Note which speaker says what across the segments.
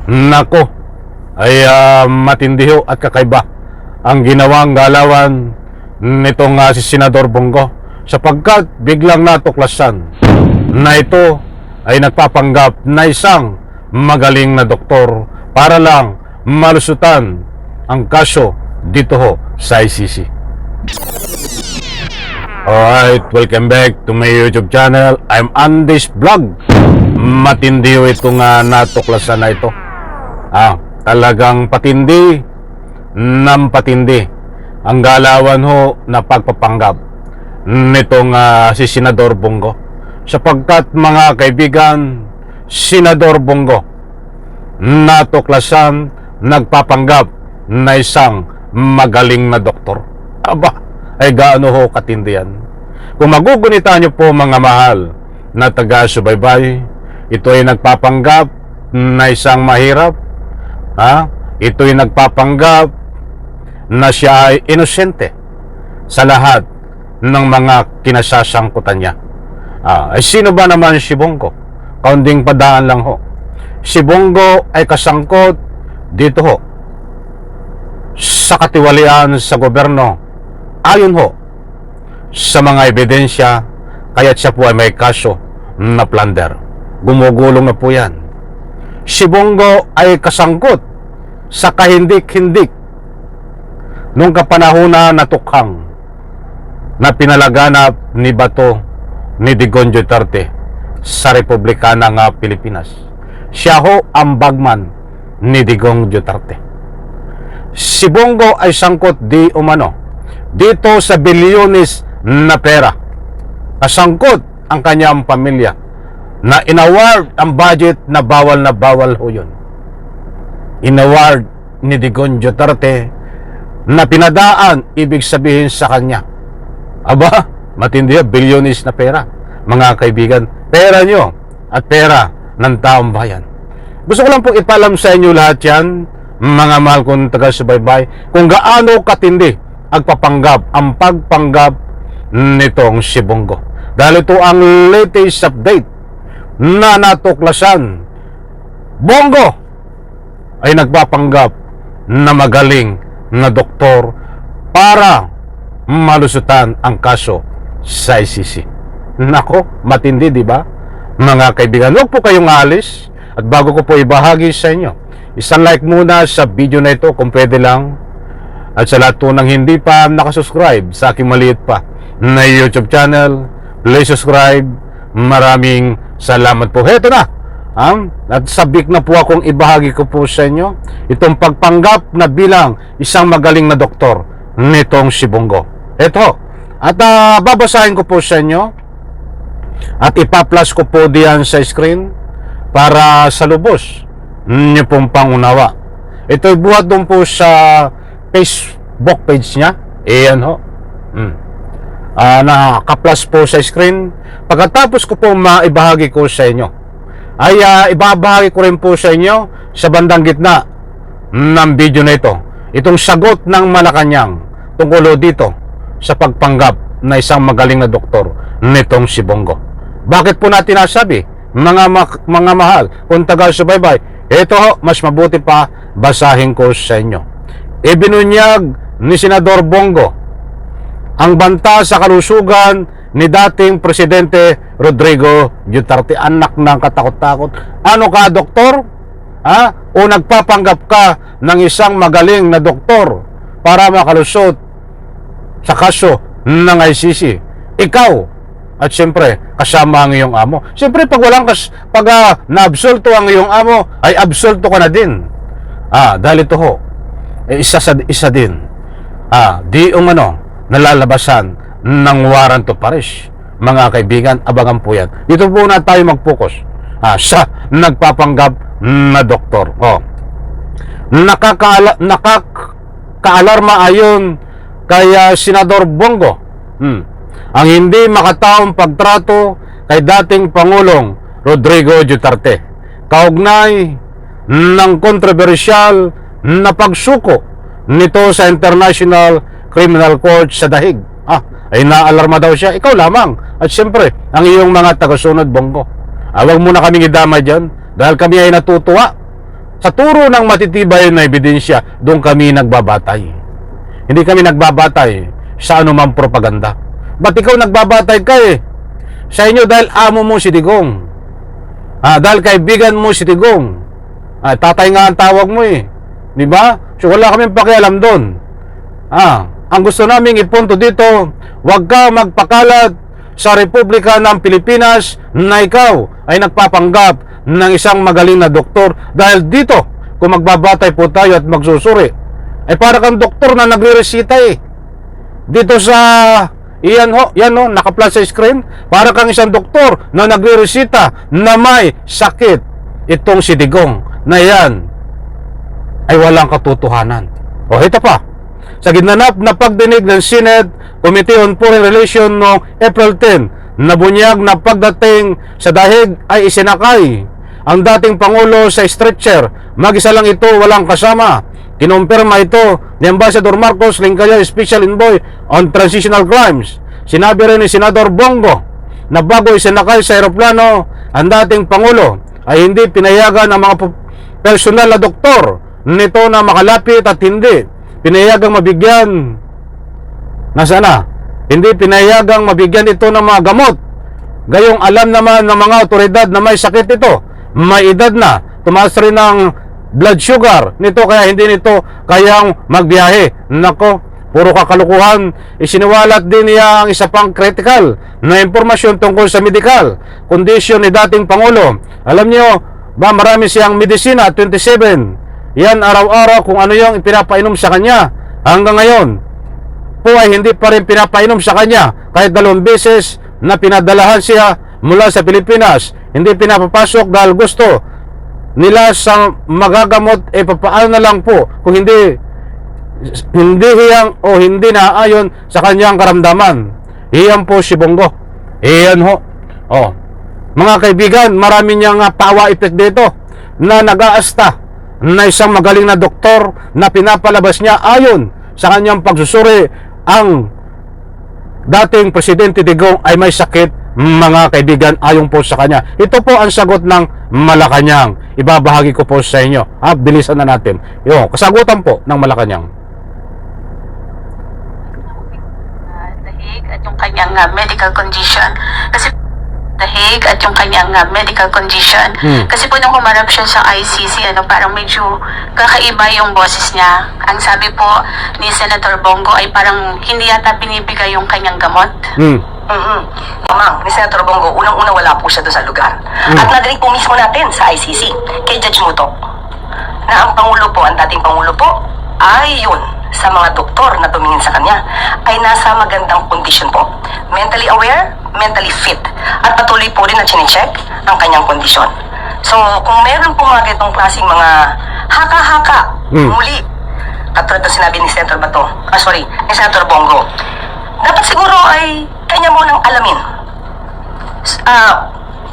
Speaker 1: Nako, ay matindi ho at kakaiba ang ginawang galawan nitong si Senador Bongo, sapagkat biglang natuklasan na ito ay nagpapanggap na isang magaling na doktor para lang malusutan ang kaso dito ho sa ICC. Alright, welcome back to my YouTube channel. I'm Andy's Vlog. Matindi ho itong natuklasan na ito. Talagang patindi ng patindi ang galawan ho na pagpapanggap nitong si Senador Bongo, sapagkat mga kaibigan, Senador Bongo natuklasan nagpapanggap na isang magaling na doktor. Ay gaano ho katindi yan. Kung magugunita nyo po mga mahal na taga-subaybay, ito ay nagpapanggap na isang mahirap. Ito'y nagpapanggap na siya ay inosente sa lahat ng mga kinasasangkutan niya. Ay sino ba naman si Bongo? Kaunding padaan lang ho. Si Bongo ay kasangkot dito ho sa katiwalian sa gobyerno, ayon ho sa mga ebidensya, kaya't siya po ay may kaso na plunder. Gumugulong na po yan. Si Bongo ay kasangkot sa kahindik-hindik nung kapanahunan na tukhang na pinalaganap ni Bato ni Digong Duterte sa Republika ng Pilipinas. Siya ho ang bagman ni Digong Duterte. Si Bongo ay sangkot di umano dito sa bilyones na pera. Kasangkot ang kanyang pamilya na inaward ang budget na bawal ho yun. Inaward ni Digong Duterte na pinadaan, ibig sabihin sa kanya, matindi yan, bilyones na pera. Mga kaibigan, pera nyo at pera ng taong bayan. Gusto ko lang po ipalam sa inyo lahat yan, mga mahal kong taga-subaybay, kung gaano katindi ang pagpanggap nitong si Bongo. Dahil ito ang latest update na natuklasan. Bongo ay nagpapanggap na magaling na doktor para malusutan ang kaso sa ICC. Nako, matindi, di ba? Mga kaibigan, huwag po kayong alis. At bago ko po ibahagi sa inyo, isang like muna sa video na ito kung pwede lang. At sa lahat po ng hindi pa nakasubscribe sa aking maliit pa na YouTube channel, please subscribe. Maraming salamat po. Heto na, at sabik na po akong ibahagi ko po sa inyo itong pagpanggap na bilang isang magaling na doktor nitong si Bongo. Ito, at babasahin ko po sa inyo at ipaplas ko po diyan sa screen para sa lubos niyo pong pangunawa. Ito'y buhat doon po sa Facebook page niya. Ayan ho. Nakaplas po sa screen. Pagkatapos ko po maibahagi ko sa inyo, ay ibabahagi ko rin po sa inyo sa bandang gitna ng video na ito itong sagot ng Malacanang tungkol dito sa pagpanggap na isang magaling na doktor nitong si Bongo. Bakit po natin nasabi, mga mahal kung taga-subaybay, ito ho, mas mabuti pa basahin ko sa inyo. Ibinunyag ni Senador Bongo ang banta sa kalusugan ni dating Presidente Rodrigo Duterte. Anak ng katakot-takot. Ano ka, doktor? O nagpapanggap ka ng isang magaling na doktor para makalusot sa kaso ng ICC? Ikaw, at siyempre, kasama ang iyong amo. Siyempre, pag na-absolto ang iyong amo, ay absolto ka na din. Dahil ito ho, isa din. Di umano, nalalabasan ng warrant of arrest. Mga kaibigan, abangan po yan. Dito po na tayo mag-focus sa nagpapanggap na doktor. Nakakaalarma ayon kay Senador Bongo ang hindi makataong pagtrato kay dating Pangulong Rodrigo Duterte kaugnay ng kontrobersyal na pagsuko nito sa International Criminal Court sa Dahig. Ay naalarma daw siya. Ikaw lamang. At siyempre, ang iyong mga tagasunod, Bongo. Huwag mo na kaming idama dyan dahil kami ay natutuwa Sa turo ng matitibay na ebidensya, doon kami nagbabatay. Hindi kami nagbabatay sa anumang propaganda. Ba't ikaw nagbabatay ka sa inyo dahil amo mo si Digong. Dahil kaibigan mo si Digong. Tatay nga ang tawag mo Di ba? So wala kaming pakialam doon. Ang gusto naming ipunto dito, huwag ka magpakalat sa Republika ng Pilipinas na ikaw ay nagpapanggap ng isang magaling na doktor. Dahil dito, kung magbabatay po tayo at magsusuri, ay para kang doktor na nagre-resita Dito sa yan naka-flash sa screen, para kang isang doktor na nagre-resita na may sakit. Itong si Digong na yan ay walang katotohanan. Ito pa. Sa ginanap na pagdinig ng Senate Committee on Foreign Relations noong April 10, nabunyag na pagdating sa dahig ay isinakay ang dating Pangulo sa stretcher. Mag-isa lang ito, walang kasama. Kinumpirma ito ni Ambassador Marcos Lincaya, Special Envoy on Transitional Crimes. Sinabi rin ni Senador Bongo na bago isinakay sa aeroplano ang dating Pangulo ay hindi pinayagan ang mga personal na doktor nito na makalapit at hindi pinayagang mabigyan hindi pinayagang mabigyan ito ng mga gamot. Gayong alam naman ng mga otoridad na may sakit ito, may edad na, tumaas rin ang blood sugar nito kaya hindi nito kayang magbiyahe. Nako, puro kakalukuhan. Isiniwalat din niya ang isa pang critical na impormasyon tungkol sa medical condition ni dating Pangulo. Alam niyo ba, marami siyang medisina, 27. Yan araw-araw kung ano yung pinapainom sa kanya. Hanggang ngayon po ay hindi pa rin pinapainom sa kanya kahit 2 beses na pinadalahan siya mula sa Pilipinas. Hindi pinapapasok dahil gusto nila sa magagamot, papaano na lang po kung hindi hiyang o hindi naayon sa kanyang karamdaman. Iyan po si Bongo. Iyan ho. Mga kaibigan, marami niyang power effect dito na nag-aasta na isang magaling na doktor na pinapalabas niya ayon sa kanyang pagsusuri ang dating Presidente Digong ay may sakit. Mga kaibigan, ayon po sa kanya. Ito po ang sagot ng Malacanang. Ibabahagi ko po sa inyo. Bilisan na natin. Kasagutan po ng Malacanang.
Speaker 2: Dahig at yung kanyang medical condition. Kasi dahig at yung kanyang medical condition. Kasi po nung humarap siya sa ICC, parang medyo kakaiba yung boses niya. Ang sabi po ni Senator Bongo ay parang hindi yata binibigay yung kanyang gamot.
Speaker 3: Ma'am, ni Senator Bongo, unang-una wala po siya doon sa lugar. At nadinig po mismo natin sa ICC, kay Judge Muto, na ang Pangulo po, ang dating Pangulo po, ayon sa mga doktor na tumingin sa kanya, ay nasa magandang kondisyon po. Mentally aware, mentally fit, at patuloy po rin na chine-check ang kanyang kondisyon. So, kung meron po mga ganitong klaseng mga haka-haka, muli, katulad na sinabi ni Senator Bato, ni Senator Bongo, dapat siguro ay kanya mo nang alamin.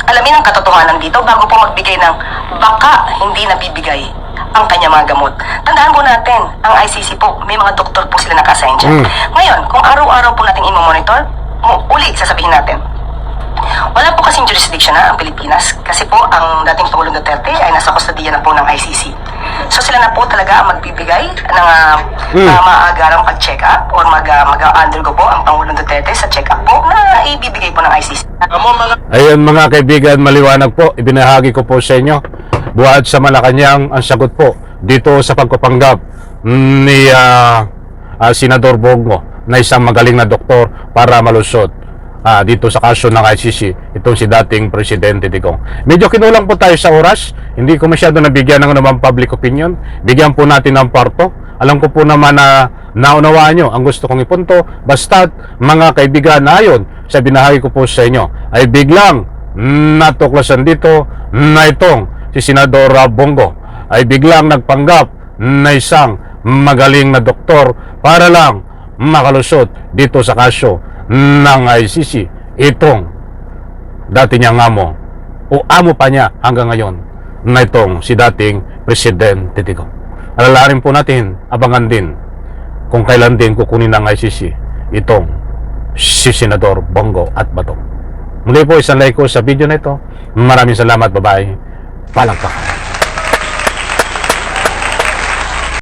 Speaker 3: Alamin ang katotohanan dito bago po magbigay ng baka hindi nabibigay ang kanya mga gamot. Tandaan po natin, ang ICC po, may mga doktor po sila naka-assign dyan. Ngayon, kung araw-araw po natin i-monitor, uli, sasabihin natin, wala po kasing jurisdiction na ang Pilipinas kasi po ang dating Pangulong Duterte ay nasa kustodiya na po ng ICC. So sila na po talaga ang magbibigay ng maagarang pag-check up or mag-undergo po ang Pangulong Duterte sa check up po na ibibigay po ng ICC.
Speaker 1: Ayun mga kaibigan, maliwanag po, ibinahagi ko po sa inyo. Buhat sa Malacanang ang sagot po dito sa pagpapanggap ni Senador Bongo na isang magaling na doktor para malusot dito sa kaso ng ICC, itong si dating Presidente Digong. Medyo kinulang po tayo sa oras, hindi ko masyado nabigyan ng anumang public opinion. Bigyan po natin ng parto. Alam ko po naman na naunawaan nyo ang gusto kong ipunto, basta't mga kaibigan, ayon sa binahagi ko po sa inyo ay biglang natuklasan dito na itong si Senador Bongo ay biglang nagpanggap na isang magaling na doktor para lang makalusot dito sa kaso ng ICC itong dati niyang amo o amo pa niya hanggang ngayon na itong si dating Presidente Digong. Alalahanin po natin, abangan din kung kailan din kukunin ng ICC itong si Senador Bongo at Bato. Muli po, isang like ko sa video na ito. Maraming salamat, bye-bye. Palagpakan.